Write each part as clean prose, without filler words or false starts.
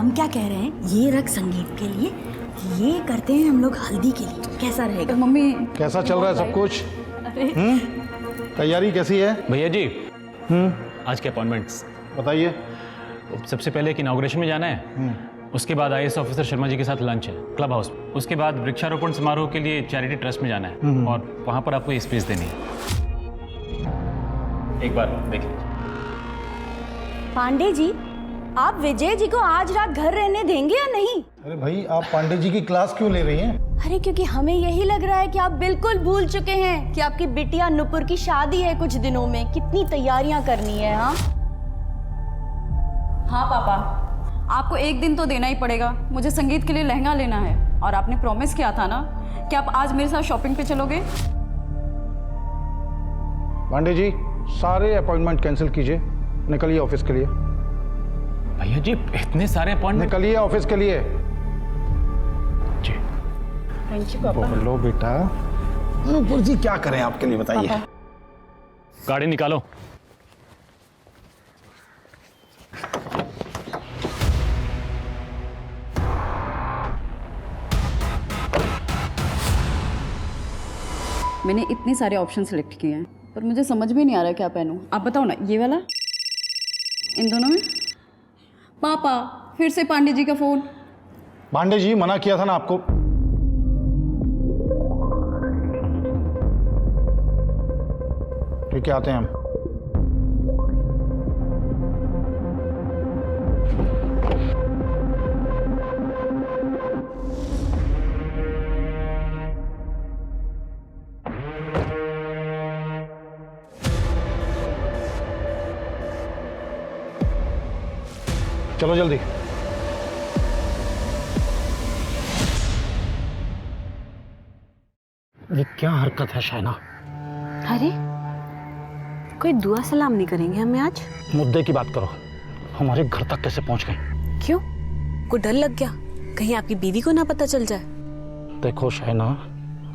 हम क्या कह रहे हैं, ये रख संगीत के लिए, ये करते हैं हम लोग हल्दी के लिए, कैसा रहेगा? मम्मी कैसा चल रहा है सब कुछ? तैयारी कैसी है भैया जी? आज के अपॉइंटमेंट्स बताइए। सबसे पहले एक इनॉग्रेशन में जाना है, उसके बाद आईएएस ऑफिसर शर्मा जी के साथ लंच है क्लब हाउस में, उसके बाद वृक्षारोपण समारोह के लिए चैरिटी ट्रस्ट में जाना है और वहां पर आपको स्पीच देनी है। एक बार देख लीजिए। पांडे जी, आप विजय जी को आज रात घर रहने देंगे या नहीं? अरे भाई, आप पांडे जी की क्लास क्यों ले रही हैं? अरे क्योंकि हमें यही लग रहा है कि आप बिल्कुल भूल चुके हैं कि आपकी बिटिया नुपुर की शादी है कुछ दिनों में, कितनी तैयारियां करनी है। हाँ पापा, आपको एक दिन तो देना ही पड़ेगा, मुझे संगीत के लिए लहंगा लेना है और आपने प्रॉमिस किया था ना कि आप आज मेरे साथ शॉपिंग पे चलोगे। पांडे जी, सारे अपॉइंटमेंट कैंसिल कीजिए, निकलिए ऑफिस के लिए। भैया जी इतने सारे अपॉइंटमेंट? निकलिए ऑफिस के लिए। जी थैंक यू पापा। बोलो बेटा। नुपुर जी क्या करें आपके लिए, बताइए। गाड़ी निकालो। मैंने इतने सारे ऑप्शन सेलेक्ट किए हैं पर मुझे समझ में नहीं आ रहा क्या पहनूं। आप बताओ ना, ये वाला, इन दोनों में? पापा फिर से पांडे जी का फोन। पांडे जी मना किया था ना आपको। ठीक है, आते हैं हम। चलो जल्दी। ये क्या हरकत है शाइना? अरे कोई दुआ सलाम नहीं करेंगे हमें आज? मुद्दे की बात करो, हमारे घर तक कैसे पहुंच गए? क्यों, को डर लग गया कहीं आपकी बीवी को ना पता चल जाए? देखो शाइना,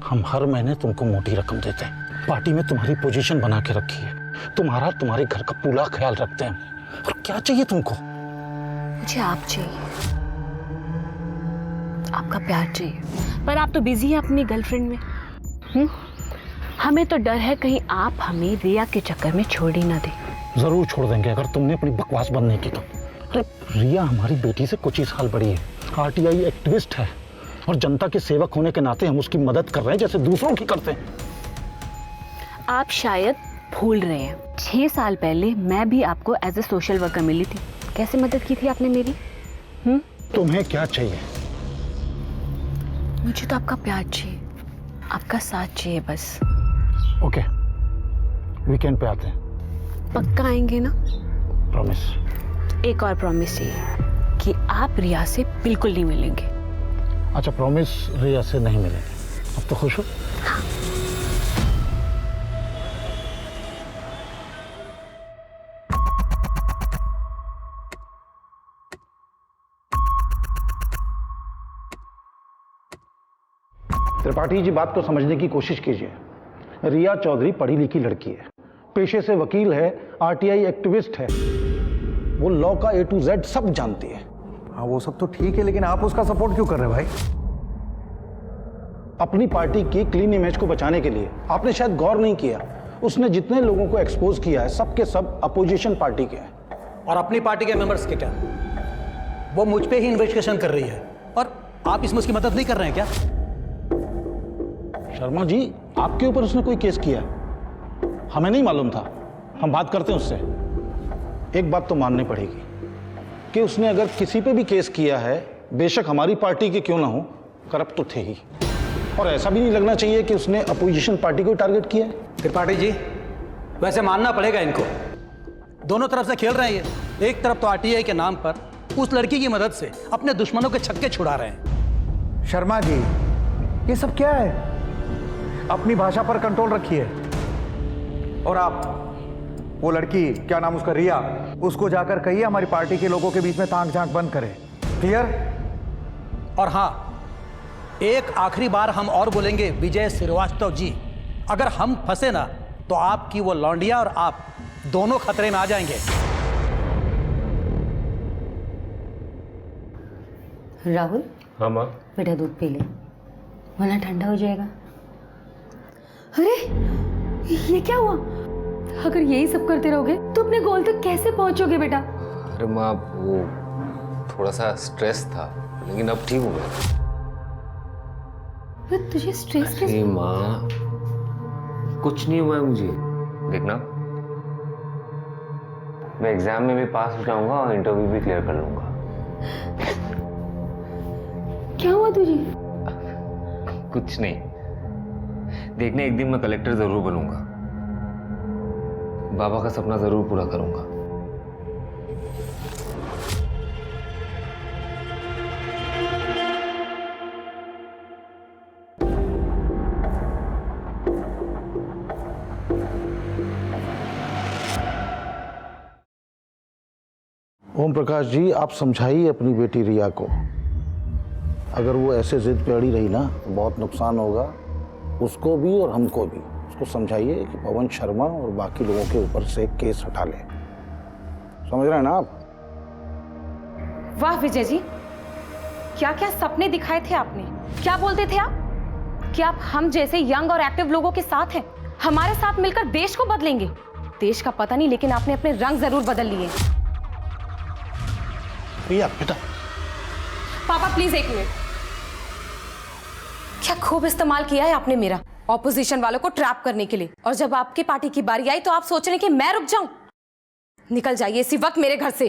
हम हर महीने तुमको मोटी रकम देते हैं, पार्टी में तुम्हारी पोजीशन बना के रखी है, तुम्हारे घर का पूरा ख्याल रखते हैं, और क्या चाहिए तुमको? मुझे आप चाहिए, आपका प्यार चाहिए, पर आप तो बिजी हैं अपनी गर्लफ्रेंड में। हमें तो डर है कहीं आप हमें रिया के चक्कर में छोड़ ही ना दे। जरूर छोड़ देंगे अगर तुमने अपनी बकवास बंद नहीं की तो। अरे रिया हमारी बेटी से कुछ ही साल बड़ी है, आरटीआई एक्टिविस्ट है, और जनता के सेवक होने के नाते हम उसकी मदद कर रहे हैं जैसे दूसरों की करते हैं। आप शायद भूल रहे हैं, 6 साल पहले मैं भी आपको एज ए सोशल वर्कर मिली थी, कैसे मदद की थी आपने मेरी? तुम्हें क्या चाहिए? मुझे तो आपका प्यार चाहिए, आपका साथ चाहिए बस। ओके, वीकेंड पे आते हैं। पक्का आएंगे ना? प्रॉमिस। एक और प्रॉमिस चाहिए कि आप रिया से बिल्कुल नहीं मिलेंगे। अच्छा, प्रॉमिस रिया से नहीं मिलेंगे। अब तो खुश हो? हाँ। त्रिपाठी जी, बात को समझने की कोशिश कीजिए। रिया चौधरी पढ़ी लिखी लड़की है, पेशे से वकील है, आरटीआई एक्टिविस्ट है, वो लॉ का A to Z सब जानती है। हाँ वो सब तो ठीक है, लेकिन आप उसका सपोर्ट क्यों कर रहे हैं भाई? अपनी पार्टी की क्लीन इमेज को बचाने के लिए। आपने शायद गौर नहीं किया, उसने जितने लोगों को एक्सपोज किया है सबके सब अपोजिशन पार्टी के हैं। और अपनी पार्टी के मेंबर्स के क्या? वो मुझ पे ही इन्वेस्टिगेशन कर रही है और आप इसमें उसकी मदद नहीं कर रहे हैं क्या? शर्मा जी, आपके ऊपर उसने कोई केस किया? हमें नहीं मालूम था, हम बात करते हैं उससे। एक बात तो माननी पड़ेगी कि उसने अगर किसी पे भी केस किया है, बेशक हमारी पार्टी के क्यों ना हो, करप्ट तो थे ही। और ऐसा भी नहीं लगना चाहिए कि उसने अपोजिशन पार्टी को टारगेट किया है। त्रिपाठी जी, वैसे मानना पड़ेगा इनको, दोनों तरफ से खेल रहे हैं ये। एक तरफ तो आरटीआई के नाम पर उस लड़की की मदद से अपने दुश्मनों के छक्के छुड़ा रहे हैं। शर्मा जी, ये सब क्या है? अपनी भाषा पर कंट्रोल रखिए। और आप, वो लड़की, क्या नाम उसका, रिया, उसको जाकर कहिए हमारी पार्टी के लोगों के बीच में ताक झांक बंद करे। क्लियर? और हाँ, एक आखिरी बार हम और बोलेंगे विजय श्रीवास्तव जी, अगर हम फंसे ना तो आपकी वो लौंडिया और आप दोनों खतरे में आ जाएंगे। राहुल, हाँ माँ। बेटा दूध पी ले, वरना ठंडा हो जाएगा। अरे ये क्या हुआ? अगर यही सब करते रहोगे तो अपने गोल तक कैसे पहुंचोगे बेटा? अरे माँ, वो थोड़ा सा स्ट्रेस था, लेकिन अब ठीक हो गया। तुझे स्ट्रेस अरे माँ, कुछ नहीं हुआ है मुझे। देखना, मैं एग्जाम में भी पास हो जाऊंगा और इंटरव्यू भी क्लियर कर लूंगा। क्या हुआ तुझे? कुछ नहीं, देखने एक दिन मैं कलेक्टर जरूर बनूंगा, बाबा का सपना जरूर पूरा करूंगा। ओम प्रकाश जी, आप समझाइए अपनी बेटी रिया को। अगर वो ऐसे जिद पे अड़ी रही ना तो बहुत नुकसान होगा उसको भी और हमको भी। उसको समझाइए कि पवन शर्मा और बाकी लोगों के ऊपर से केस हटा ले। समझ रहे हैं ना आप? वाह विजय जी, क्या क्या सपने दिखाए थे आपने। क्या बोलते थे आप कि आप हम जैसे यंग और एक्टिव लोगों के साथ हैं, हमारे साथ मिलकर देश को बदलेंगे। देश का पता नहीं, लेकिन आपने अपने रंग जरूर बदल लिए। रिया बेटा, पापा प्लीज एक मिनट। क्या खूब इस्तेमाल किया है आपने मेरा, ऑपोजिशन वालों को ट्रैप करने के लिए। और जब आपकी पार्टी की बारी आई तो आप सोच रहे कि मैं रुक जाऊं। निकल जाइए इसी वक्त मेरे घर से,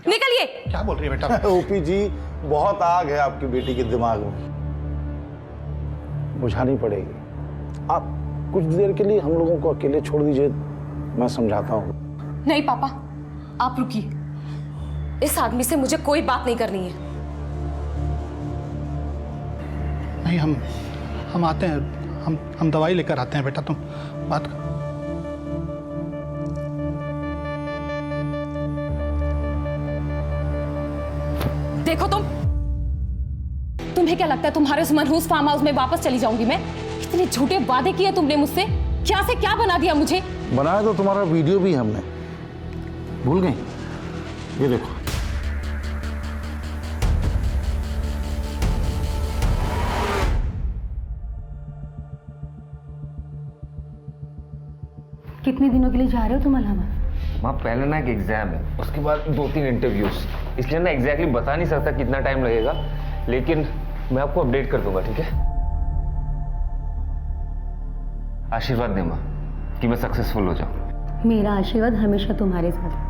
निकलिए। क्या बोल रही है बेटा? ओपी जी, बहुत आग है आपकी बेटी के दिमाग में, बुझानी पड़ेगी। आप कुछ देर के लिए हम लोगों को अकेले छोड़ दीजिए, मैं समझाता हूँ। नहीं पापा, आप रुकिए। इस आदमी से मुझे कोई बात नहीं करनी है। नहीं, हम आते हैं, हम दवाई लेकर आते हैं बेटा, तुम बात कर। देखो तुम्हें क्या लगता है तुम्हारे उस मनहूस फार्म हाउस में वापस चली जाऊंगी मैं? इतने झूठे वादे किए तुमने मुझसे, क्या से क्या बना दिया मुझे। बनाया तो तुम्हारा वीडियो भी हमने, भूल गई? ये देखो। कितने दिनों के लिए जा रहे हो तुम इलाहाबाद? माँ, पहले ना एक एग्जाम है, उसके बाद 2-3 इंटरव्यूज, इसलिए ना एग्जैक्टली बता नहीं सकता कितना टाइम लगेगा, लेकिन मैं आपको अपडेट कर दूंगा, ठीक है? आशीर्वाद दे माँ कि मैं सक्सेसफुल हो जाऊं। मेरा आशीर्वाद हमेशा तुम्हारे साथ है।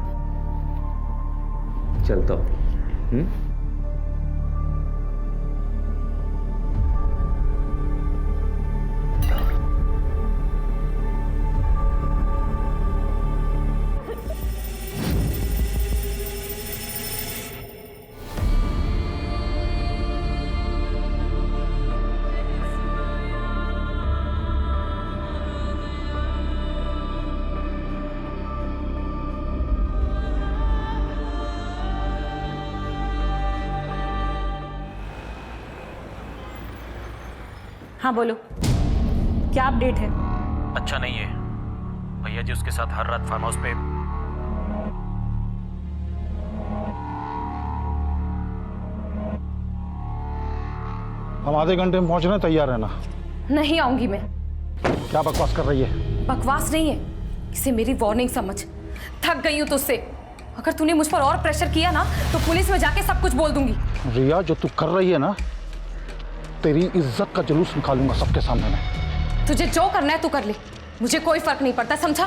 चलता हूँ। हाँ बोलो, क्या अपडेट है? अच्छा नहीं है भैया जी, उसके साथ हर रात फार्म हाउस पे हम आधे घंटे में पहुंचने तैयार रहना। नहीं आऊंगी मैं। क्या बकवास कर रही है? बकवास नहीं है, इसे मेरी वार्निंग समझ। थक गई हूं तुझसे। अगर तूने मुझ पर और प्रेशर किया ना तो पुलिस में जाके सब कुछ बोल दूंगी। रिया, जो तू कर रही है ना, तेरी इज्जत का जुलूस निकालूंगा सबके सामने में। तुझे जो करना है तू कर ले, मुझे कोई फर्क नहीं पड़ता, समझा?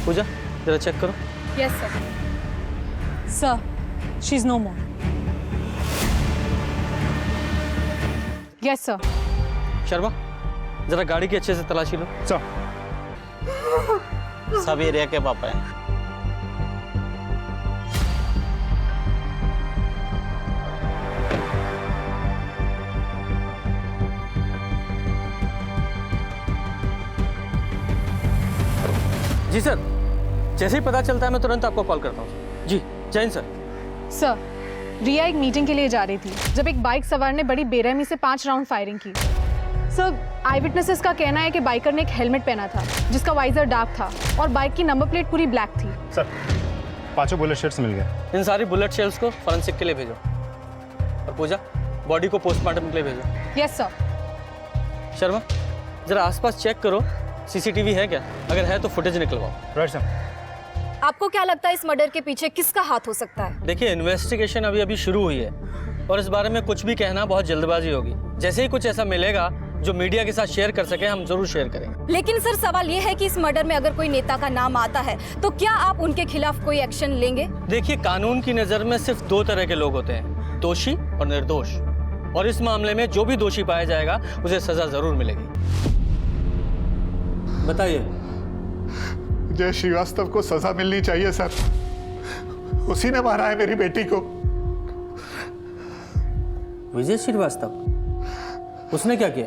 पूजा, जरा चेक करो। Yes sir. Sir, she's no more. Yes, sir. Sharma, जरा गाड़ी की अच्छे से तलाशी लो। सब ये रिया के पापा हैं। जी सर। जैसे ही पता चलता है मैं तुरंत आपको कॉल करता हूँ। जी जय हिंद सर। सर, रिया एक मीटिंग के लिए जा रही थी जब एक बाइक सवार ने बड़ी बेरहमी से 5 राउंड फायरिंग की। सर, आई विटनेसेस का कहना है कि बाइकर ने एक हेलमेट पहना था जिसका वाइजर डार्क था और बाइक की नंबर प्लेट पूरी ब्लैक थी। सर, 5 बुलेट शेल्स मिल गए। इन सारी बुलेट शेल्स को फॉरेंसिक के लिए भेजो और पूजा बॉडी को पोस्टमार्टम के लिए भेजो। Yes sir. शर्मा जरा आसपास चेक करो, सीसीटीवी है क्या? अगर है तो फुटेज निकलवाओ। Right sir. आपको क्या लगता है इस मर्डर के पीछे किसका हाथ हो सकता है? देखिए, इन्वेस्टिगेशन अभी अभी शुरू हुई है और इस बारे में कुछ भी कहना बहुत जल्दबाजी होगी। जैसे ही कुछ ऐसा मिलेगा जो मीडिया के साथ शेयर कर सके, हम जरूर शेयर करेंगे। लेकिन सर, सवाल ये है कि इस मर्डर में अगर कोई नेता का नाम आता है तो क्या आप उनके खिलाफ कोई एक्शन लेंगे? देखिए, कानून की नजर में सिर्फ 2 तरह के लोग होते हैं, दोषी और निर्दोष। और इस मामले में जो भी दोषी पाया जाएगा उसे सजा जरूर मिलेगी। बताइए। जय श्रीवास्तव को सजा मिलनी चाहिए सर। उसी ने मारा है मेरी बेटी को। विजय श्रीवास्तव? उसने क्या किया?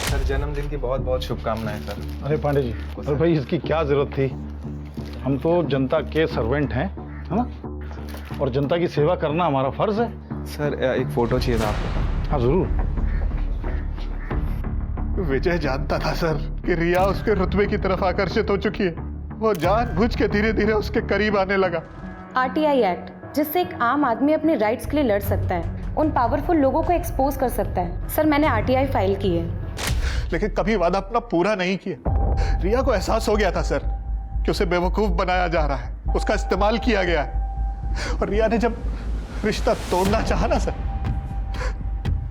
सर, जन्मदिन की बहुत बहुत शुभकामनाएं सर। अरे पांडे जी, अरे भाई इसकी क्या जरूरत थी? हम तो जनता के सर्वेंट हैं, है ना? और जनता की सेवा करना हमारा फर्ज है। सर, एक फोटो चाहिए था आपको। हाँ जरूर। विजय जानता था सर कि रिया उसके रुतबे की तरफ आकर्षित हो चुकी है। वो जानबूझ के धीरे धीरे उसके करीब आने लगा। आरटीआई एक्ट, जिससे एक आम आदमी अपने राइट्स के लिए लड़ सकता है, उन पावरफुल लोगों को एक्सपोज कर सकता है। सर, मैंने आरटीआई फाइल की है। लेकिन कभी वादा अपना पूरा नहीं किया। रिया को एहसास हो गया था सर कि उसे बेवकूफ बनाया जा रहा है, उसका इस्तेमाल किया गया है। और रिया ने जब रिश्ता तोड़ना चाहा ना सर,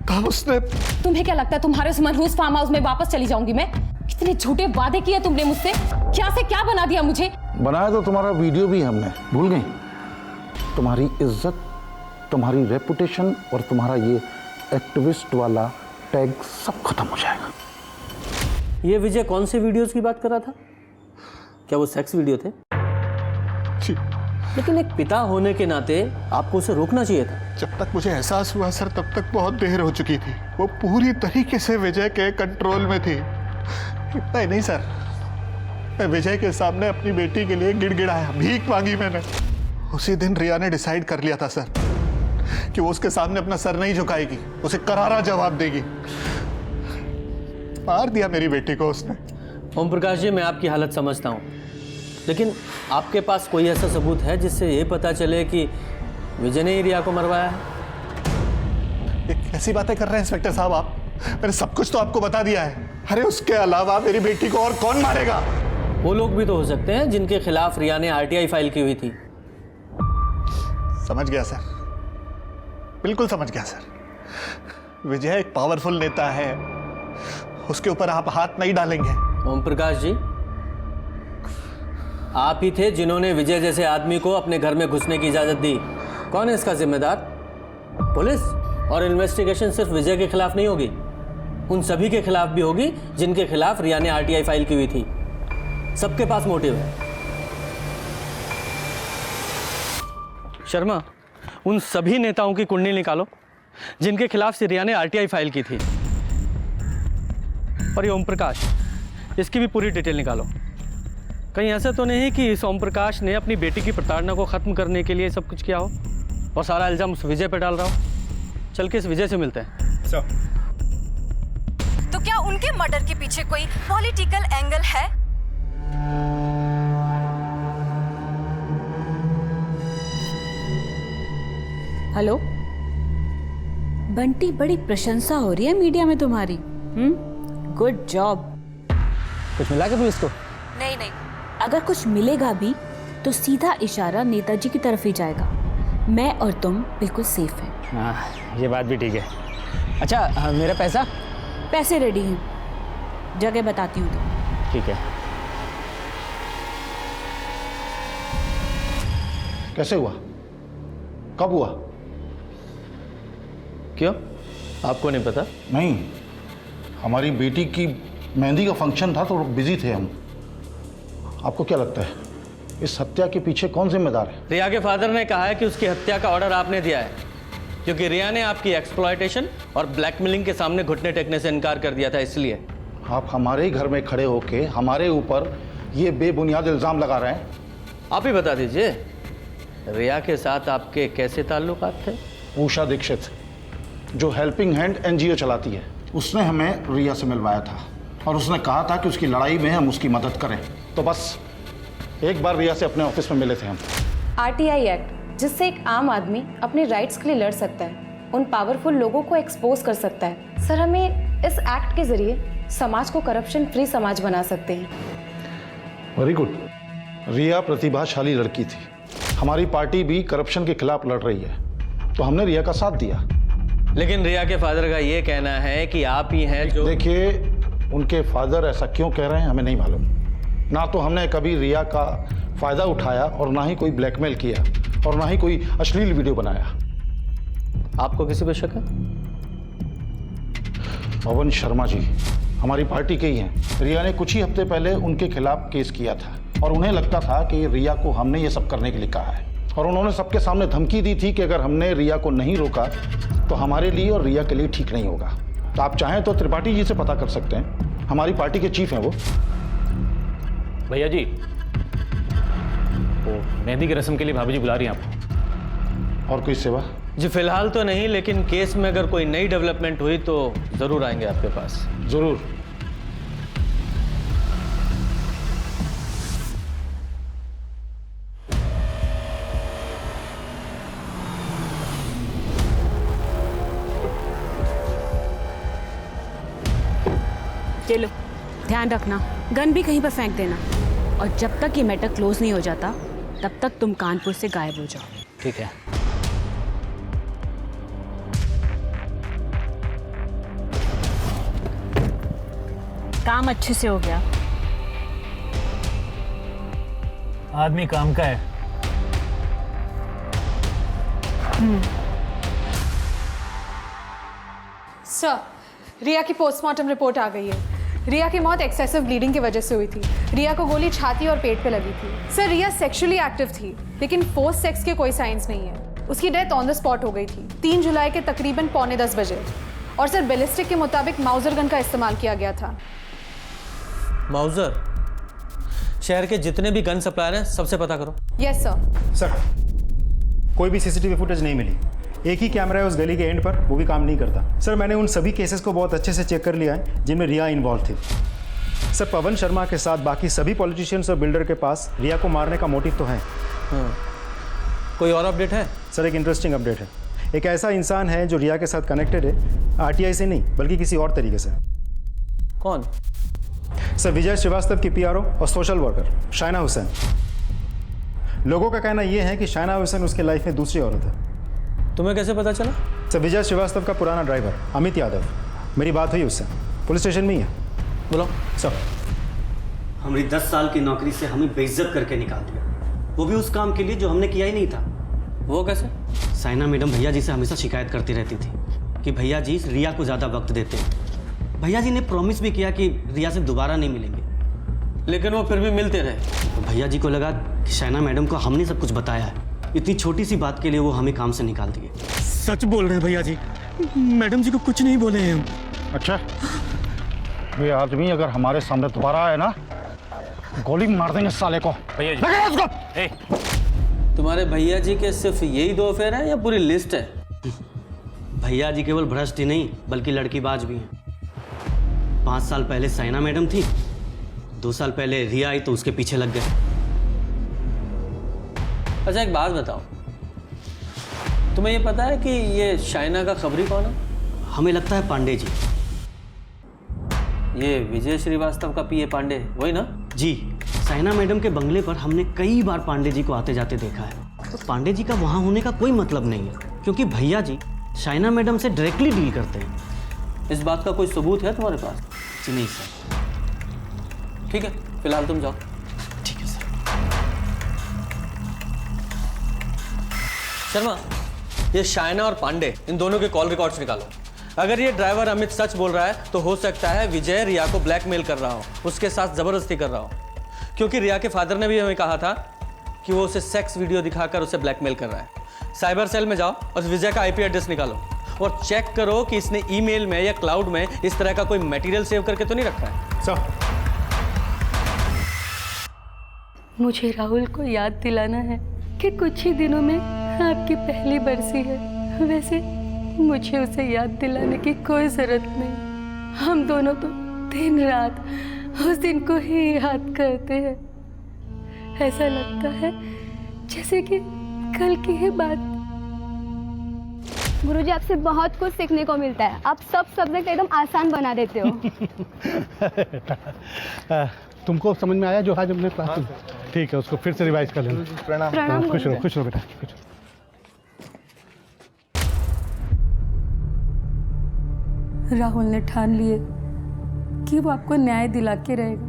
तब उसने। तुम्हें क्या लगता है तुम्हारे उस मनहूस फार्म हाउस में वापस चली जाऊंगी मैं? कितने झूठे वादे किए तुमने मुझसे, क्या से क्या बना दिया मुझे। बनाया तो तुम्हारा वीडियो भी हमने, भूल गई? तुम्हारी इज्जत, तुम्हारी रेपुटेशन और तुम्हारा ये एक्टिविस्ट वाला टैग सब खत्म हो जाएगा। ये विजय कौन से वीडियोस की बात कर रहा था? क्या वो सेक्स वीडियो थे? जी। लेकिन एक पिता होने के नाते आपको उसे रोकना चाहिए था। जब तक मुझे एहसास हुआ सर, तब तक बहुत देर हो चुकी थी। वो पूरी तरीके से विजय के कंट्रोल में थी। इतना ही नहीं सर, मैं विजय के सामने अपनी बेटी के लिए गिड़गिड़ाया, भीख मांगी मैंने। उसी दिन रिया ने डिसाइड कर लिया था सर कि वो उसके सामने अपना सर नहीं झुकाएगी, उसे करारा जवाब देगी। मार दिया मेरी बेटी को उसने। ओम प्रकाश जी, मैं आपकी हालत समझता हूँ, लेकिन आपके पास कोई ऐसा सबूत है जिससे ये पता चले कि विजय ने ही रिया को मरवाया है? ये कैसी बातें कर रहे हैं इंस्पेक्टर साहब आप? मैंने सब कुछ तो आपको बता दिया है। अरे उसके अलावा मेरी बेटी को और कौन मारेगा? वो लोग भी तो हो सकते हैं जिनके खिलाफ रिया ने आरटीआई फाइल की हुई थी। समझ गया सर, बिल्कुल समझ गया सर। विजय एक पावरफुल नेता है, उसके ऊपर आप हाथ नहीं डालेंगे। ओम प्रकाश जी, आप ही थे जिन्होंने विजय जैसे आदमी को अपने घर में घुसने की इजाजत दी। कौन है इसका जिम्मेदार? पुलिस। और इन्वेस्टिगेशन सिर्फ विजय के खिलाफ नहीं होगी, उन सभी के खिलाफ भी होगी जिनके खिलाफ रिया ने आरटीआई फाइल की हुई थी। सबके पास मोटिव है। शर्मा, उन सभी नेताओं की कुंडली निकालो जिनके खिलाफ से रिया ने आरटीआई फाइल की थी। और ये ओम प्रकाश, इसकी भी पूरी डिटेल निकालो। कहीं ऐसा तो नहीं कि इस ओम प्रकाश ने अपनी बेटी की प्रताड़ना को खत्म करने के लिए सब कुछ किया हो और सारा इल्जाम उस विजय पे डाल रहा हो? चल के इस विजय से मिलते हैं। तो क्या उनके मर्डर के पीछे कोई पॉलिटिकल एंगल है? हेलो बंटी, बड़ी प्रशंसा हो रही है मीडिया में तुम्हारी। Good job. कुछ मिला क्या पुलिस को? नहीं नहीं, अगर कुछ मिलेगा भी तो सीधा इशारा नेताजी की तरफ ही जाएगा। मैं और तुम बिल्कुल सेफ हैं। हाँ, ये बात भी ठीक है। अच्छा, मेरा पैसा? पैसे रेडी हैं, जगह बताती हूँ तो। ठीक है। कैसे हुआ? कब हुआ? क्यों, आपको नहीं पता? नहीं, हमारी बेटी की मेहंदी का फंक्शन था तो बिजी थे हम। आपको क्या लगता है इस हत्या के पीछे कौन जिम्मेदार है? रिया के फादर ने कहा है कि उसकी हत्या का ऑर्डर आपने दिया है, क्योंकि रिया ने आपकी एक्सप्लॉयटेशन और ब्लैकमेलिंग के सामने घुटने टेकने से इनकार कर दिया था। इसलिए आप हमारे ही घर में खड़े होके हमारे ऊपर ये बेबुनियाद इल्ज़ाम लगा रहे हैं। आप ही बता दीजिए, रिया के साथ आपके कैसे ताल्लुकात थे? उषा दीक्षित, जो हेल्पिंग हैंड एनजीओ चलाती है, उसने हमें रिया से मिलवाया था और उसने कहा था कि उसकी लड़ाई में हम उसकी मदद करें। तो बस एक बार रिया से अपने ऑफिस में मिले थे हम। आरटीआई एक्ट, जिससे एक आम आदमी अपने राइट्स के लिए लड़ सकता है, उन पावरफुल लोगों को एक्सपोज कर सकता है। सर, हमें इस एक्ट के जरिए समाज को करप्शन फ्री समाज बना सकते हैं। Very good. रिया प्रतिभाशाली लड़की थी। हमारी पार्टी भी करप्शन के खिलाफ लड़ रही है, तो हमने रिया का साथ दिया। लेकिन रिया के फादर का ये कहना है कि आप ही हैं जो... देखिए, उनके फादर ऐसा क्यों कह रहे हैं हमें नहीं मालूम। ना तो हमने कभी रिया का फायदा उठाया और ना ही कोई ब्लैकमेल किया और ना ही कोई अश्लील वीडियो बनाया। आपको किसी पे शक है? पवन शर्मा जी हमारी पार्टी के ही हैं। रिया ने कुछ ही हफ्ते पहले उनके खिलाफ केस किया था और उन्हें लगता था कि रिया को हमने ये सब करने के लिए कहा है, और उन्होंने सबके सामने धमकी दी थी कि अगर हमने रिया को नहीं रोका तो हमारे लिए और रिया के लिए ठीक नहीं होगा। तो आप चाहें तो त्रिपाठी जी से पता कर सकते हैं, हमारी पार्टी के चीफ हैं वो। भैया जी, वो मेहंदी की रस्म के लिए भाभी जी बुला रही हैं आपको। और कोई सेवा? जी फिलहाल तो नहीं, लेकिन केस में अगर कोई नई डेवलपमेंट हुई तो ज़रूर आएंगे आपके पास। ज़रूर। चलो, ध्यान रखना, गन भी कहीं पर फेंक देना, और जब तक ये मैटर क्लोज नहीं हो जाता तब तक तुम कानपुर से गायब हो जाओ। ठीक है। काम अच्छे से हो गया। आदमी काम का है। सर, रिया की पोस्टमार्टम रिपोर्ट आ गई है। रिया की मौत एक्सेसिव ब्लीडिंग की वजह से हुई थी। रिया को गोली छाती और पेट पे लगी थी। सर, रिया सेक्सुअली एक्टिव थी, लेकिन फोर्स सेक्स के कोई साइंस नहीं है। उसकी डेथ ऑन द स्पॉट हो गई थी 3 जुलाई के तकरीबन 9:45 बजे। और सर, बैलिस्टिक के मुताबिक माउजर गन का इस्तेमाल किया गया था। माउजर? शहर के जितने भी गन सप्लायर हैं सबसे पता करो। Yes sir. सर, कोई भी सीसीटीवी फुटेज नहीं मिली। एक ही कैमरा है उस गली के एंड पर, वो भी काम नहीं करता। सर, मैंने उन सभी केसेस को बहुत अच्छे से चेक कर लिया है जिनमें रिया इन्वॉल्व थी। सर, पवन शर्मा के साथ बाकी सभी पॉलिटिशियंस और बिल्डर के पास रिया को मारने का मोटिव तो है। कोई और अपडेट है? सर, एक इंटरेस्टिंग अपडेट है। एक ऐसा इंसान है जो रिया के साथ कनेक्टेड है, आरटीआई से नहीं बल्कि किसी और तरीके से। कौन? सर, विजय श्रीवास्तव की पीआरओ और सोशल वर्कर शाइना हुसैन। लोगों का कहना यह है कि शाइना हुसैन उसके लाइफ में दूसरी औरत है। तुम्हें कैसे पता चला? सर, विजय श्रीवास्तव का पुराना ड्राइवर अमित यादव, मेरी बात हुई उससे, पुलिस स्टेशन में ही है। बोलो। सर, हमारी 10 साल की नौकरी से हमें बेइज्जत करके निकाल दिया, वो भी उस काम के लिए जो हमने किया ही नहीं था। वो कैसे? साइना मैडम भैया जी से हमेशा शिकायत करती रहती थी कि भैया जी रिया को ज़्यादा वक्त देते हैं। भैया जी ने प्रॉमिस भी किया कि रिया से दोबारा नहीं मिलेंगे, लेकिन वो फिर भी मिलते रहे। तो भैया जी को लगा कि साइना मैडम को हमने सब कुछ बताया है। इतनी छोटी सी बात के लिए वो हमें काम से निकाल दिए। सच बोल रहे हैं भैया जी, मैडम जी को कुछ नहीं बोले हैं हम। अच्छा, ये आदमी अगर हमारे सामने दोबारा आए ना, गोली मार देंगे साले को। भैया जी, उसको। तुम्हारे भैया जी के सिर्फ यही 2 अफेयर हैं या पूरी लिस्ट है? भैया जी केवल भ्रष्ट ही नहीं बल्कि लड़कीबाज भी हैं। 5 साल पहले साइना मैडम थी, 2 साल पहले रिया आई तो उसके पीछे लग गए। अच्छा, एक बात बताओ, तुम्हें ये पता है कि ये शाइना का खबरी कौन है? हमें लगता है पांडे जी। ये विजय श्रीवास्तव का पीए पांडे, वही ना? जी, साइना मैडम के बंगले पर हमने कई बार पांडे जी को आते जाते देखा है। तो पांडे जी का वहाँ होने का कोई मतलब नहीं है, क्योंकि भैया जी साइना मैडम से डायरेक्टली डील करते हैं। इस बात का कोई सबूत है तुम्हारे पास? जी नहीं सर। ठीक है, फिलहाल तुम जाओ। ठीक है सर। शर्मा, ये शाइना और पांडे, इन दोनों के कॉल रिकॉर्ड्स निकालो। अगर ये ड्राइवर अमित सच बोल रहा है तो हो सकता है विजय रिया को ब्लैकमेल कर रहा हो, उसके साथ जबरदस्ती कर रहा हो, क्योंकि रिया के फादर ने भी हमें कहा था कि वो उसे सेक्स वीडियो दिखाकर उसे ब्लैकमेल कर रहा है। साइबर सेल में जाओ और विजय का आईपी एड्रेस निकालो और चेक करो कि इसने ईमेल में या क्लाउड में इस तरह का कोई मटेरियल सेव करके तो नहीं रखा है। सर, मुझे राहुल को याद दिलाना है कि कुछ ही दिनों में आपकी पहली बरसी है। वैसे मुझे उसे याद दिलाने की कोई जरूरत नहीं। हम दोनों तो दिन रात उस दिन को ही याद करते हैं। ऐसा लगता है जैसे कि कल की ही बात। गुरुजी, आपसे बहुत कुछ सीखने को मिलता है। आप सब सब्जेक्ट एकदम आसान बना देते हो। तुमको समझ में आया जो आज हमने क्लास में? ठीक है, उसको फिर से रिवाइज कर लेना। प्रणाम। खुश रहो बेटा, खुश रहो। राहुल ने ठान लिए कि वो आपको न्याय दिला के रहेगा,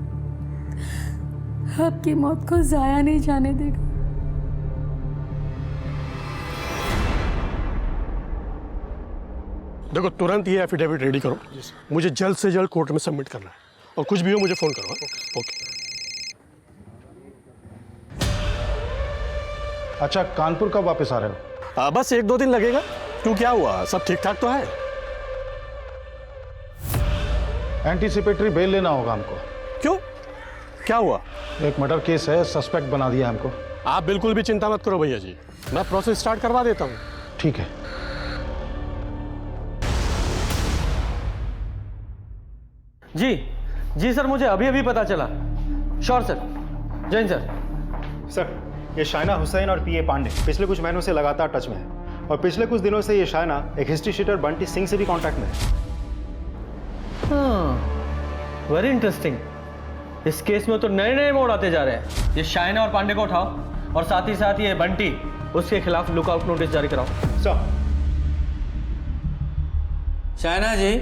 आपकी मौत को जाया नहीं जाने देगा। देखो, तुरंत ये एफिडेविट रेडी करो, मुझे जल्द से जल्द कोर्ट में सबमिट करना है, और कुछ भी हो मुझे फ़ोन करो। ओके। अच्छा, कानपुर कब वापस आ रहे हो? बस 1-2 दिन लगेगा। क्यों, क्या हुआ? सब ठीक ठाक तो है? एंटीसिपेटरी बेल लेना होगा हमको। क्यों, क्या हुआ? एक मर्डर केस है, सस्पेक्ट बना दिया हमको। आप बिल्कुल भी चिंता मत करो भैया जी, मैं प्रोसेस स्टार्ट करवा देता हूँ। ठीक है। जी सर, मुझे अभी अभी पता चला। Sure sir. Jain sir. Sir, ये शाइना हुसैन और पीए पांडे पिछले कुछ महीनों से लगातार टच में है, और पिछले कुछ दिनों से ये शाइना एक हिस्ट्री शीटर बंटी सिंह से भी कांटेक्ट में है। Very interesting. इस केस में तो नए नए मोड़ आते जा रहे हैं। ये शाइना और पांडे को उठाओ, और साथ ही साथ ये बंटी, उसके खिलाफ लुकआउट नोटिस जारी कराओ। सर। शाइना जी,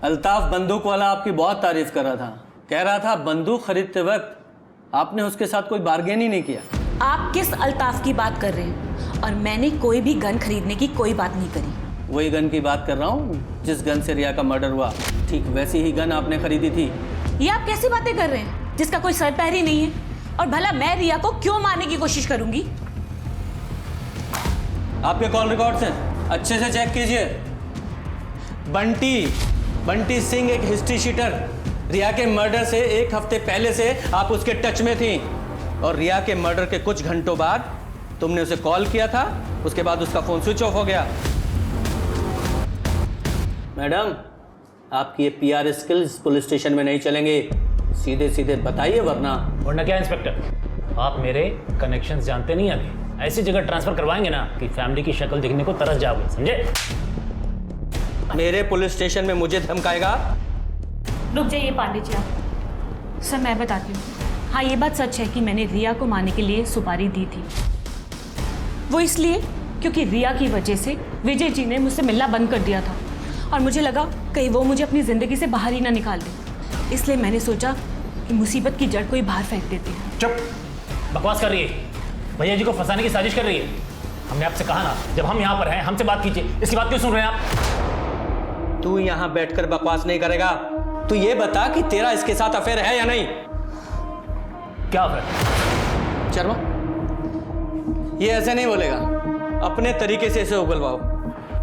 अल्ताफ बंदूक वाला आपकी बहुत तारीफ कर रहा था। कह रहा था बंदूक खरीदते वक्त आपने उसके साथ कोई बार्गेन ही नहीं किया। आप किस अल्ताफ की बात कर रहे हैं? और मैंने कोई भी गन खरीदने की कोई बात नहीं करी। वही गन की बात कर रहा हूँ जिस गन से रिया का मर्डर हुआ, ठीक वैसी ही गन आपने खरीदी थी। ये आप कैसी बातें कर रहे हैं जिसका कोई सर पैर ही नहीं है? और भला मैं रिया को क्यों मारने की कोशिश करूंगी? आपके कॉल रिकॉर्ड्स हैं, अच्छे से चेक कीजिए। बंटी सिंह एक हिस्ट्री शीटर। रिया के मर्डर से 1 हफ्ते पहले से आप उसके टच में थी, और रिया के मर्डर के कुछ घंटों बाद तुमने उसे कॉल किया था। उसके बाद उसका फोन स्विच ऑफ हो गया। मैडम, आपकी ये पीआर स्किल्स पुलिस स्टेशन में नहीं चलेंगे। सीधे सीधे बताइए, वरना क्या इंस्पेक्टर, आप मेरे कनेक्शंस जानते नहीं अभी। ऐसी जगह ट्रांसफर करवाएंगे ना कि फैमिली की शक्ल दिखने को तरस जाओगे, समझे? मेरे पुलिस स्टेशन में मुझे धमकाएगा? रुक जाइए पांडे जी आप। सर, मैं बताती हूँ। हाँ, ये बात सच है कि मैंने रिया को मारने के लिए सुपारी दी थी। वो इसलिए क्योंकि रिया की वजह से विजय जी ने मुझसे मिलना बंद कर दिया था, और मुझे लगा कहीं वो मुझे अपनी ज़िंदगी से बाहर ही ना निकाल दे। इसलिए मैंने सोचा कि मुसीबत की जड़ को ही बाहर फेंक देती है। चुप, बकवास कर रही है। भैया जी को फंसाने की साजिश कर रही है। हमने आपसे कहा ना, जब हम यहाँ पर हैं हमसे बात कीजिए। इसकी बात क्यों सुन रहे हैं आप? तू यहाँ बैठकर बकवास नहीं करेगा। तू ये बता कि तेरा इसके साथ अफेयर है या नहीं? क्या अफेयर? शर्मा, ये ऐसे नहीं बोलेगा, अपने तरीके से इसे उगलवाओ।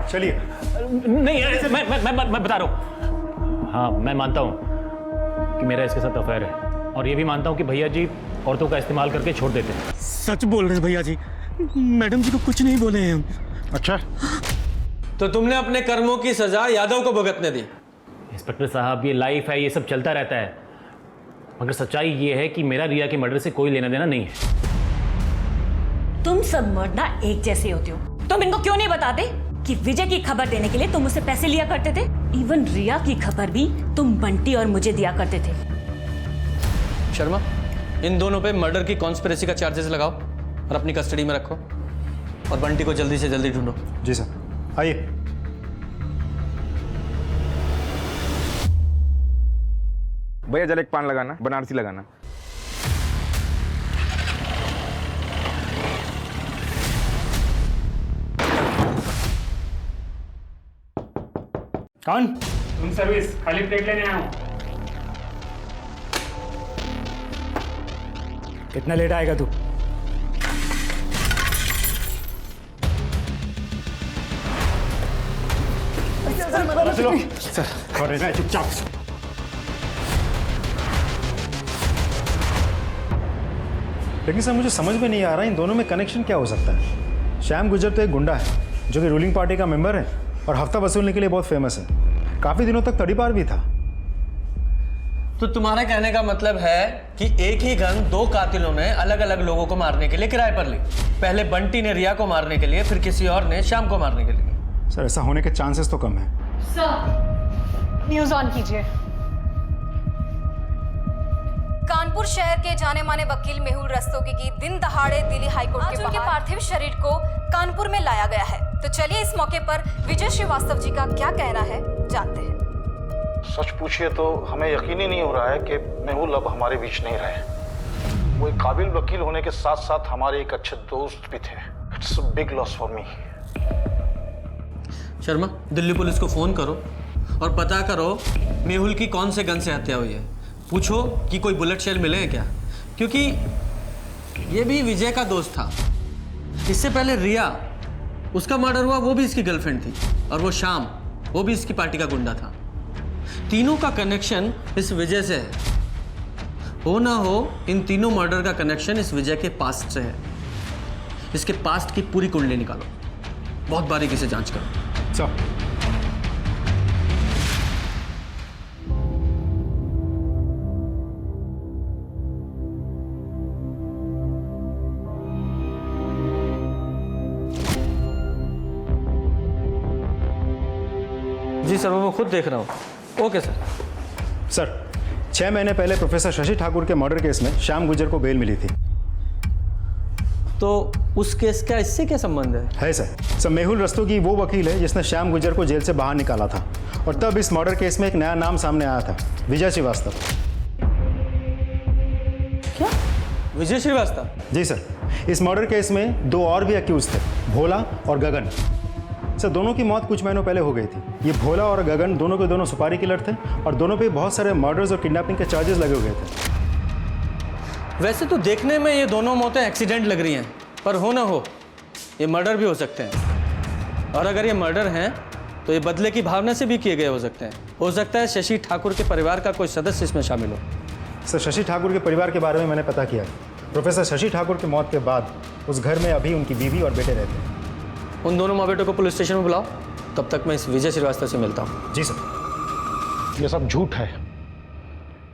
चलिए। नहीं, मैं बता रहा हूँ। हाँ, मैं मानता हूँ कि मेरा इसके साथ अफेयर है, और ये भी मानता हूँ कि भैया जी औरतों का इस्तेमाल करके छोड़ देते हैं। सच बोल रहे हैं भैया जी, मैडम जी को कुछ नहीं बोले हैं हम। अच्छा, तो तुमने अपने कर्मों की सजा यादव को भुगतने दी। इंस्पेक्टर साहब, ये लाइफ है, ये सब चलता रहता है, मगर सच्चाई ये है कि मेरा रिया के मर्डर से कोई लेना देना नहीं है। तुम सब मर्द ना एक जैसे होते हो। तुम इनको क्यों नहीं बताते कि विजय की खबर देने के लिए तुम मुझसे पैसे लिया करते थे? इवन रिया की खबर भी तुम बंटी और मुझे दिया करते थे। शर्मा, इन दोनों पे मर्डर की कॉन्स्पिरेसी का चार्जेस लगाओ और अपनी कस्टडी में रखो, और बंटी को जल्दी से जल्दी ढूंढो। जी सर, आइए। भैया जल एक पान लगाना, बनारसी लगाना। कौन? रूम सर्विस, खाली प्लेट लेने आया हूँ। कितना लेट आएगा तू? सर, और रहना है चुपचाप। लेकिन सर मुझे समझ में नहीं आ रहा इन दोनों में कनेक्शन क्या हो सकता है। श्याम गुजर तो एक गुंडा है जो कि रूलिंग पार्टी का मेंबर है और हफ्ता वसूलने के लिए बहुत फेमस है। काफ़ी दिनों तक तड़ीपार भी था। तो तुम्हारा कहने का मतलब है कि एक ही गन 2 कातिलों ने अलग अलग लोगों को मारने के लिए किराए पर ली। पहले बंटी ने रिया को मारने के लिए, फिर किसी और ने श्याम को मारने के लिए। सर ऐसा होने के चांसेस तो कम है। सर न्यूज ऑन कीजिए। कानपुर शहर के जाने माने वकील मेहुल रस्तोगी की दिन दहाड़े दिल्ली हाईकोर्ट के बाहर पार्थिव शरीर को कानपुर में लाया गया है। तो चलिए इस मौके पर विजय श्रीवास्तव जी का क्या कहना है जानते हैं। सच पूछिए तो हमें यकीन ही नहीं हो रहा है कि मेहुल अब हमारे बीच नहीं रहे। वो एक काबिल वकील होने के साथ साथ हमारे एक अच्छे दोस्त भी थे। It's a big loss for me. Sharma, Delhi police को फोन करो और पता करो मेहुल की कौन से गन से हत्या हुई है। पूछो कि कोई बुलेट शेल मिले हैं क्या, क्योंकि ये भी विजय का दोस्त था। इससे पहले रिया, उसका मर्डर हुआ, वो भी इसकी गर्लफ्रेंड थी। और वो श्याम, वो भी इसकी पार्टी का गुंडा था। तीनों का कनेक्शन इस विजय से है। हो ना हो इन तीनों मर्डर का कनेक्शन इस विजय के पास्ट से है। इसके पास्ट की पूरी कुंडली निकालो, बहुत बारीकी से जांच करो। चल। जी सर, वो मैं खुद देख रहा हूँ। Okay sir. सर 6 महीने पहले प्रोफेसर शशि ठाकुर के मर्डर केस में श्याम गुजर को बेल मिली थी। तो उस केस का इससे क्या संबंध है? सर मेहुल रस्तोगी वो वकील है जिसने श्याम गुजर को जेल से बाहर निकाला था और तब इस मर्डर केस में एक नया नाम सामने आया था, विजय श्रीवास्तव। क्या? विजय श्रीवास्तव? जी सर, इस मर्डर केस में 2 और भी अक्यूज थे, भोला और गगन। सर दोनों की मौत कुछ महीनों पहले हो गई थी। ये भोला और गगन दोनों के दोनों सुपारी किलर थे और दोनों पे बहुत सारे मर्डर्स और किडनैपिंग के चार्जेस लगे हुए थे। वैसे तो देखने में ये दोनों मौतें एक्सीडेंट लग रही हैं, पर हो ना हो ये मर्डर भी हो सकते हैं। और अगर ये मर्डर हैं तो ये बदले की भावना से भी किए गए हो सकते हैं। हो सकता है शशि ठाकुर के परिवार का कोई सदस्य इसमें शामिल हो। सर शशि ठाकुर के परिवार के बारे में मैंने पता किया। प्रोफेसर शशि ठाकुर की मौत के बाद उस घर में अभी उनकी बीवी और बेटे रहते हैं। उन दोनों माँ बेटों को पुलिस स्टेशन में बुलाओ, तब तक मैं इस विजय श्रीवास्तव से मिलता हूँ। जी सर। ये सब झूठ है।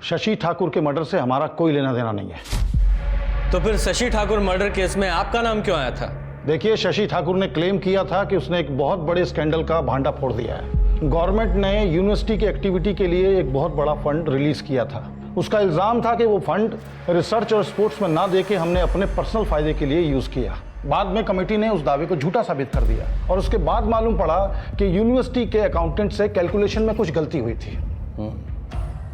शशि ठाकुर के मर्डर से हमारा कोई लेना देना नहीं है। तो फिर शशि ठाकुर मर्डर केस में आपका नाम क्यों आया था? देखिए, शशि ठाकुर ने क्लेम किया था कि उसने एक बहुत बड़े स्कैंडल का भांडा फोड़ दिया है। गवर्नमेंट ने यूनिवर्सिटी की एक्टिविटी के लिए एक बहुत बड़ा फंड रिलीज किया था। उसका इल्जाम था कि वो फंड रिसर्च और स्पोर्ट्स में ना देके हमने अपने पर्सनल फायदे के लिए यूज किया। बाद में कमेटी ने उस दावे को झूठा साबित कर दिया और उसके बाद मालूम पड़ा कि यूनिवर्सिटी के अकाउंटेंट से कैलकुलेशन में कुछ गलती हुई थी।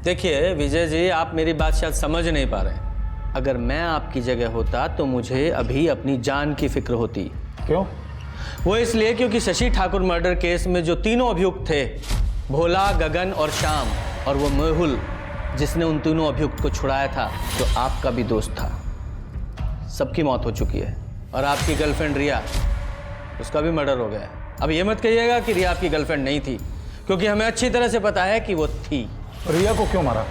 देखिए विजय जी, आप मेरी बात शायद समझ नहीं पा रहे। अगर मैं आपकी जगह होता तो मुझे अभी अपनी जान की फिक्र होती। क्यों? वो इसलिए क्योंकि शशि ठाकुर मर्डर केस में जो तीनों अभियुक्त थे, भोला, गगन और श्याम, और वो मेहुल जिसने उन तीनों अभियुक्त को छुड़ाया था, जो आपका भी दोस्त था, सबकी मौत हो चुकी है। और आपकी गर्लफ्रेंड रिया, उसका भी मर्डर हो गया है। अब ये मत कहिएगा कि रिया आपकी गर्लफ्रेंड नहीं थी, क्योंकि हमें अच्छी तरह से पता है कि वो थी। रिया को क्यों मारा?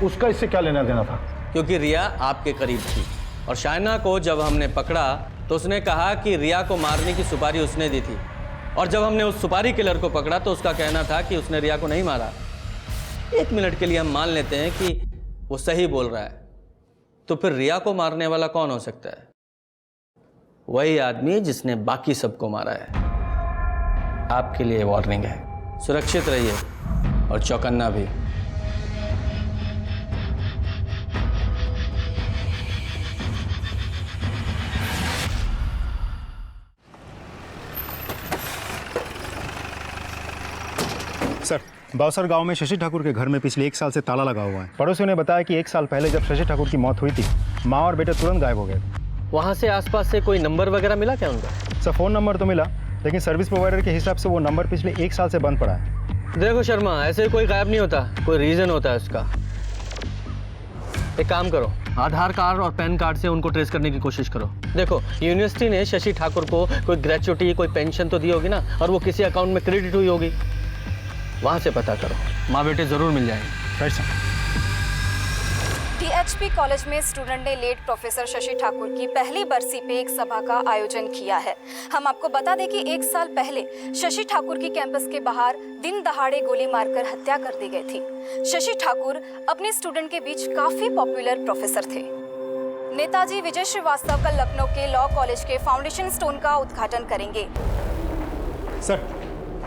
उसका इससे क्या लेना देना था? क्योंकि रिया आपके करीब थी और शाइना को जब हमने पकड़ा तो उसने कहा कि रिया को मारने की सुपारी उसने दी थी। और जब हमने उस सुपारी किलर को पकड़ा तो उसका कहना था कि उसने रिया को नहीं मारा। 1 मिनट के लिए हम मान लेते हैं कि वो सही बोल रहा है, तो फिर रिया को मारने वाला कौन हो सकता है? वही आदमी जिसने बाकी सबको मारा है। आपके लिए वार्निंग है, सुरक्षित रहिए और चौकन्ना भी। सर बाउसर गांव में शशि ठाकुर के घर में पिछले 1 साल से ताला लगा हुआ है। पड़ोसियों ने बताया कि 1 साल पहले जब शशि ठाकुर की मौत हुई थी, माँ और बेटे तुरंत गायब हो गए। वहाँ से आसपास से कोई नंबर वगैरह मिला क्या उनका? सर फ़ोन नंबर तो मिला, लेकिन सर्विस प्रोवाइडर के हिसाब से वो नंबर पिछले 1 साल से बंद पड़ा है। देखो शर्मा, ऐसे कोई गायब नहीं होता, कोई रीज़न होता है उसका। एक काम करो, आधार कार्ड और पैन कार्ड से उनको ट्रेस करने की कोशिश करो। देखो यूनिवर्सिटी ने शशि ठाकुर को कोई ग्रेचुटी, कोई पेंशन तो दी होगी ना, और वो किसी अकाउंट में क्रेडिट हुई होगी। वहाँ से पता करो, माँ बेटे ज़रूर मिल जाएंगे। पीएचपी कॉलेज में स्टूडेंट ने लेट प्रोफेसर शशि ठाकुर की पहली बरसी पे एक सभा का आयोजन किया है। हम आपको बता दें कि 1 साल पहले शशि ठाकुर की कैंपस के बाहर दिन दहाड़े गोली मारकर हत्या कर दी गई थी। शशि ठाकुर अपने स्टूडेंट के बीच काफी पॉपुलर प्रोफेसर थे। नेताजी विजय श्रीवास्तव कल लखनऊ के लॉ कॉलेज के फाउंडेशन स्टोन का उद्घाटन करेंगे। सर,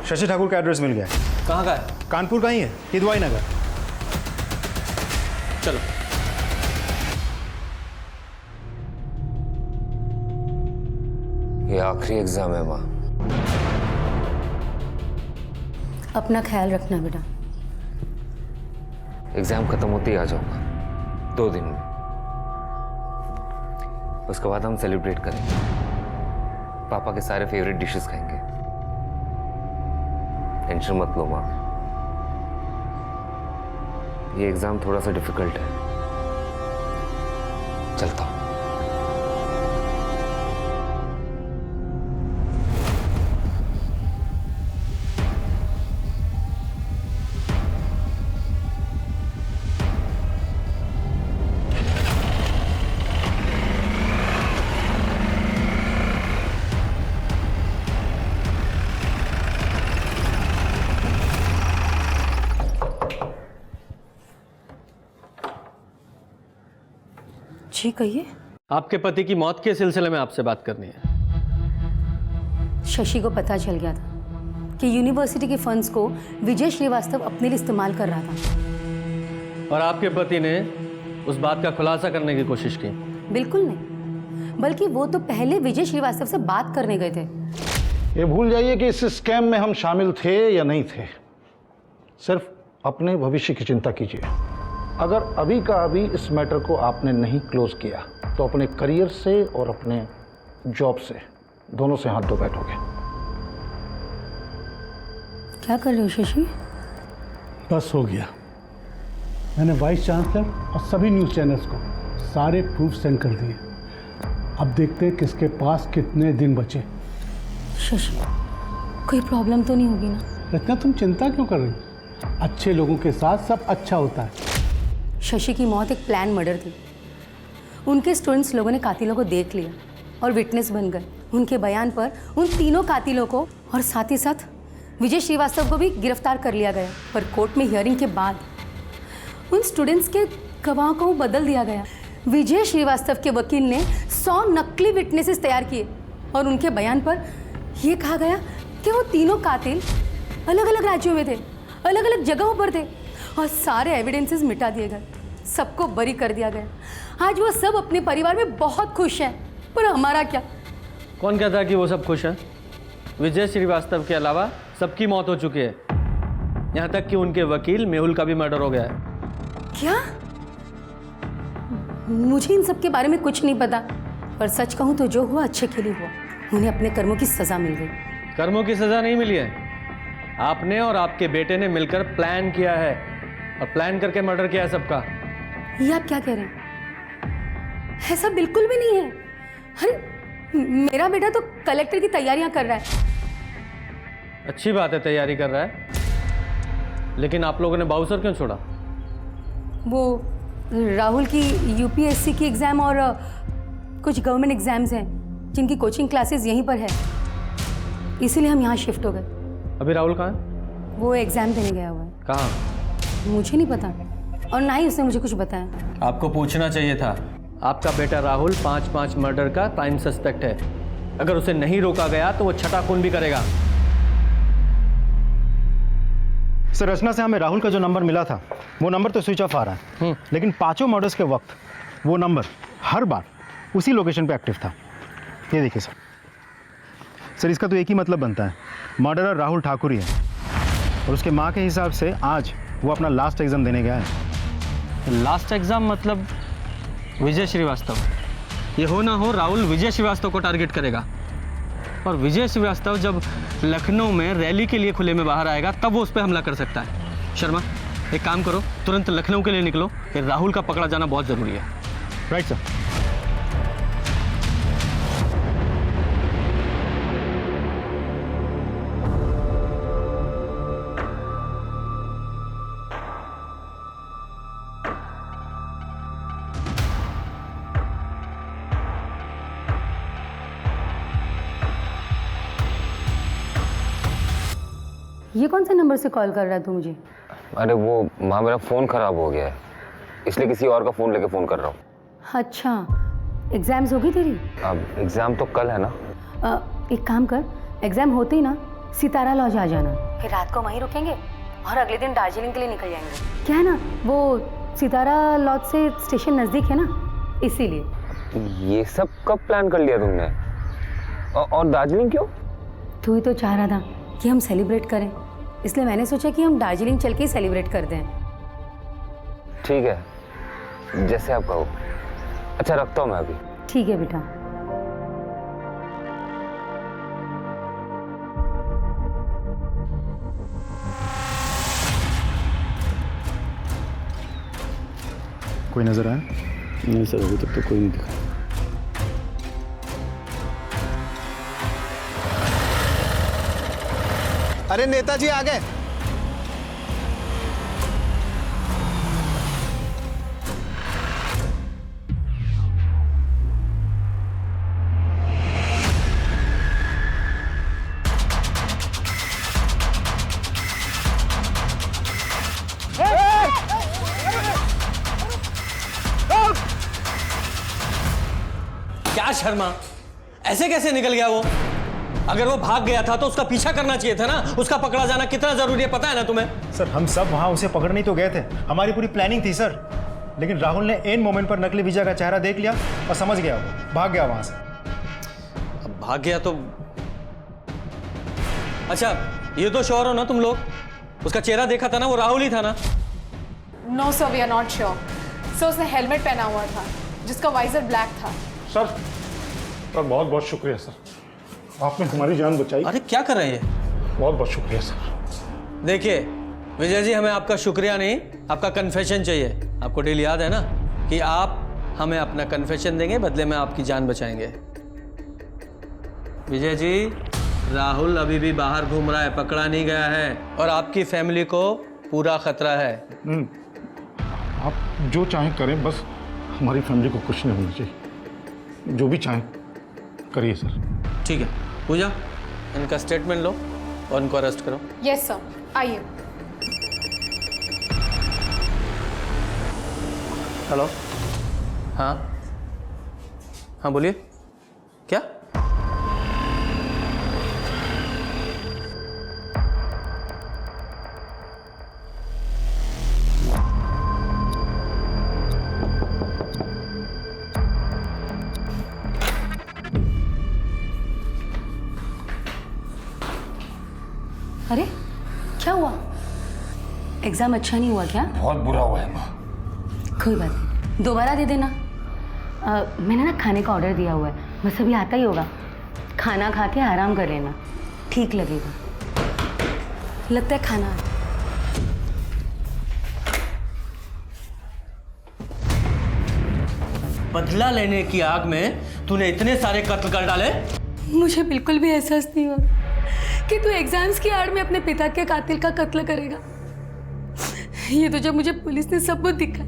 शशि ठाकुर का एड्रेस मिल गया। कहाँ का है? कानपुर का ही है, किदवाई नगर। चलो। ये आखिरी एग्जाम है माँ। अपना ख्याल रखना बेटा। एग्जाम खत्म होते ही आ जाऊंगा, 2 दिन में। उसके बाद हम सेलिब्रेट करेंगे, पापा के सारे फेवरेट डिशेस खाएंगे। टेंशन मत लो माँ, ये एग्जाम थोड़ा सा डिफिकल्ट है। चलता हूँ। जी कहिए। आपके पति की मौत के सिलसिले में आपसे बात करनी है। शशि को पता चल गया था कि यूनिवर्सिटी के फंड्स को विजय श्रीवास्तव अपने लिए इस्तेमाल कर रहा था। और आपके पति ने उस बात का खुलासा करने की कोशिश की? बिल्कुल नहीं, बल्कि वो तो पहले विजय श्रीवास्तव से बात करने गए थे। ये भूल जाइए कि इस स्कैम में हम शामिल थे या नहीं थे। सिर्फ अपने भविष्य की चिंता कीजिए। अगर अभी का अभी इस मैटर को आपने नहीं क्लोज किया तो अपने करियर से और अपने जॉब से दोनों से हाथ धो बैठोगे। क्या कर रहे हो शशि? बस हो गया। मैंने वाइस चांसलर और सभी न्यूज़ चैनल्स को सारे प्रूफ सेंड कर दिए। अब देखते हैं किसके पास कितने दिन बचे। शशि, कोई प्रॉब्लम तो नहीं होगी ना? रत्ना, तुम चिंता क्यों कर रही हो? अच्छे लोगों के साथ सब अच्छा होता है। शशि की मौत एक प्लान मर्डर थी। उनके स्टूडेंट्स लोगों ने कातिलों को देख लिया और विटनेस बन गए। उनके बयान पर उन तीनों कातिलों को और साथ ही साथ विजय श्रीवास्तव को भी गिरफ्तार कर लिया गया। पर कोर्ट में हियरिंग के बाद उन स्टूडेंट्स के गवाह को बदल दिया गया। विजय श्रीवास्तव के वकील ने 100 नकली विटनेसेस तैयार किए और उनके बयान पर यह कहा गया कि वो तीनों कातिल अलग अलग राज्यों में थे, अलग अलग जगहों पर थे और सारे एविडेंसेस मिटा दिए गए। सबको बरी कर दिया गया। आज वो सब अपने परिवार में बहुत खुश हैं, पर हमारा क्या? कौन कहता है कि वो सब खुश हैं? विजय श्रीवास्तव के अलावा सबकी मौत हो चुकी है। यहाँ तक कि उनके वकील मेहुल का भी मर्डर हो गया है। क्या? मुझे इन सब के बारे में कुछ नहीं पता, पर सच कहूँ तो जो हुआ अच्छे के लिए हुआ। उन्हें अपने कर्मों की सजा मिल गई। कर्मों की सजा नहीं मिली है, आपने और आपके बेटे ने मिलकर प्लान किया है और प्लान करके मर्डर किया है सबका। ये आप क्या कह रहे हैं? ऐसा बिल्कुल भी नहीं है। अरे मेरा बेटा तो कलेक्टर की तैयारियां कर रहा है। अच्छी बात है, तैयारी कर रहा है, लेकिन आप लोगों ने बाउसर क्यों छोड़ा? वो राहुल की यूपीएससी की एग्जाम और कुछ गवर्नमेंट एग्जाम्स हैं जिनकी कोचिंग क्लासेस यहीं पर है, इसीलिए हम यहाँ शिफ्ट हो गए। अभी राहुल कहाँ है? वो एग्जाम देने गया हुआ है। कहाँ? मुझे नहीं पता और ना ही उसने मुझे कुछ बताया। आपको पूछना चाहिए था। आपका बेटा राहुल 5 मर्डर का प्राइम सस्पेक्ट है। अगर उसे नहीं रोका गया तो वो छठा खून भी करेगा। सर, रचना से हमें राहुल का जो नंबर मिला था वो नंबर तो स्विच ऑफ आ रहा है, लेकिन 5 मर्डर्स के वक्त वो नंबर हर बार उसी लोकेशन पे एक्टिव था। ये देखिए सर, इसका तो एक ही मतलब बनता है, मर्डरर राहुल ठाकुर ही है। और उसके माँ के हिसाब से आज वो अपना लास्ट एग्जाम देने गया है। लास्ट एग्जाम मतलब विजय श्रीवास्तव। ये हो ना हो राहुल विजय श्रीवास्तव को टारगेट करेगा, और विजय श्रीवास्तव जब लखनऊ में रैली के लिए खुले में बाहर आएगा तब वो उस पर हमला कर सकता है। शर्मा, एक काम करो, तुरंत लखनऊ के लिए निकलो, फिर राहुल का पकड़ा जाना बहुत ज़रूरी है। Right sir. ये कौन से नंबर से कॉल कर रहा है तू मुझे? अरे वो माँ, मेरा फ़ोन ख़राब हो गया है, इसलिए किसी और का फ़ोन लेके फ़ोन कर रहा हूँ। अच्छा, एग्जाम्स होगी तेरी? अब एग्ज़ाम तो कल है ना। एक काम कर, एग्जाम होते ही ना सितारा लॉज आ जाना, फिर रात को वहीं रुकेंगे और अगले दिन दार्जिलिंग के लिए निकल जाएंगे। क्या है ना, वो सितारा लॉज से स्टेशन नज़दीक है ना, इसीलिए। ये सब कब प्लान कर लिया तुमने? और दार्जिलिंग क्यों? तू ही तो चाह रहा था कि हम सेलिब्रेट करें, इसलिए मैंने सोचा कि हम दार्जिलिंग चल के ही सेलिब्रेट कर दें। ठीक है, जैसे आप कहो। अच्छा, रखता हूँ मैं अभी। ठीक है बेटा। कोई नजर आया? नहीं सर, अभी तक तो कोई नहीं दिखा। अरे नेताजी आ गए। क्या शर्मा, ऐसे कैसे निकल गया वो? अगर वो भाग गया था तो उसका पीछा करना चाहिए था ना। उसका पकड़ा जाना कितना जरूरी है पता है ना तुम्हें? सर हम सब वहाँ उसे पकड़ने तो गए थे, हमारी पूरी प्लानिंग थी सर, लेकिन राहुल ने एन मोमेंट पर नकली विजय का चेहरा देख लिया और समझ गया, वो भाग गया वहाँ से। अब भाग गया तो अच्छा, ये तो श्योर हो ना तुम लोग? उसका चेहरा देखा था ना, वो राहुल ही था ना? No sir, we are not sure. Sir उसने हेलमेट पहना हुआ था जिसका वाइजर ब्लैक था। सर बहुत बहुत शुक्रिया सर, आपने हमारी जान बचाई। अरे क्या कर रहे हैं? बहुत बहुत शुक्रिया सर। देखिए विजय जी, हमें आपका शुक्रिया नहीं, आपका कन्फेशन चाहिए। आपको डील याद है ना कि आप हमें अपना कन्फेशन देंगे, बदले में आपकी जान बचाएंगे। विजय जी, राहुल अभी भी बाहर घूम रहा है, पकड़ा नहीं गया है और आपकी फैमिली को पूरा खतरा है। आप जो चाहें करें, बस हमारी फैमिली को कुछ नहीं होना चाहिए। जो भी चाहें करिए सर। ठीक है पूजा, इनका स्टेटमेंट लो और इनको अरेस्ट करो। यस सर, आइए। हेलो, हाँ हाँ बोलिए, क्या? अरे क्या हुआ? एग्जाम अच्छा नहीं हुआ क्या? बहुत बुरा हुआ है माँ। कोई बात नहीं, दोबारा दे देना। मैंने ना खाने का ऑर्डर दिया हुआ है, बस अभी आता ही होगा। खाना खा के आराम कर लेना, ठीक लगेगा। लगता है खाना आता। बदला लेने की आग में तूने इतने सारे कत्ल कर डाले? मुझे बिल्कुल भी एहसास नहीं हुआ कि तू एग्जाम्स की आड़ में अपने पिता के कातिल का कत्ल करेगा। ये तो जब मुझे पुलिस ने सबूत दिखाया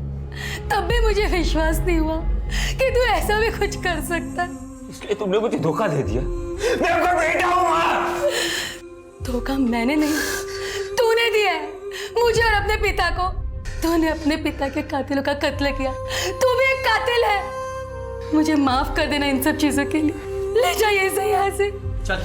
तब भी मुझे विश्वास नहीं हुआ कि तू ऐसा भी कुछ कर सकता है। इसलिए तुमने मुझे धोखा दे दिया। मैं आपका बेटा हूँ माँ। धोखा मैंने नहीं, तूने दिया है मुझे और अपने पिता को। तूने अपने पिता के कातिलों का कत्ल किया, तू भी एक कातिल है। मुझे माफ कर देना इन सब चीजों के लिए। ले जाइए इसे यहाँ से। चल।